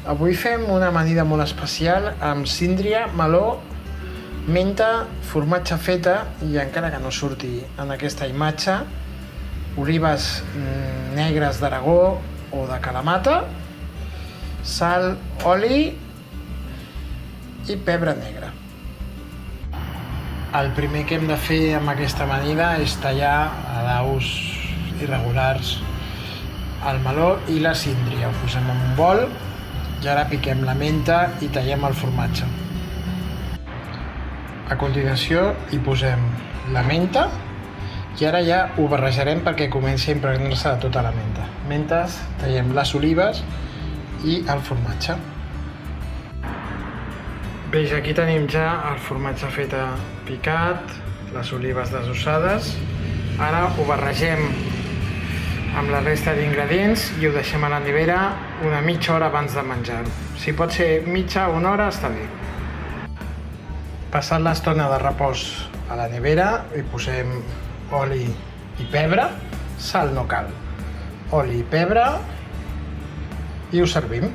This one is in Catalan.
Avui fem una amanida molt especial amb síndria, meló, menta, formatge feta i encara que no surti en aquesta imatge, olives negres d'Aragó o de Kalamata, sal, oli i pebre negre. El primer que hem de fer amb aquesta amanida és tallar a daus irregulars el meló i la síndria. Ho posem en un bol i ara piquem la menta i tallem el formatge. A continuació hi posem la menta i ara ja ho barrejarem perquè comenci a impregnar-se de tota la menta. Mentes, tallem les olives i el formatge. Bé, aquí tenim ja el formatge fet picat, les olives desossades. Ara ho barregem amb la resta d'ingredients i ho deixem a la nevera una mitja hora abans de menjar-ho. Si pot ser mitja o una hora, està bé. Passat l'estona de repòs a la nevera, hi posem oli i pebre, sal no cal, oli i pebre i ho servim.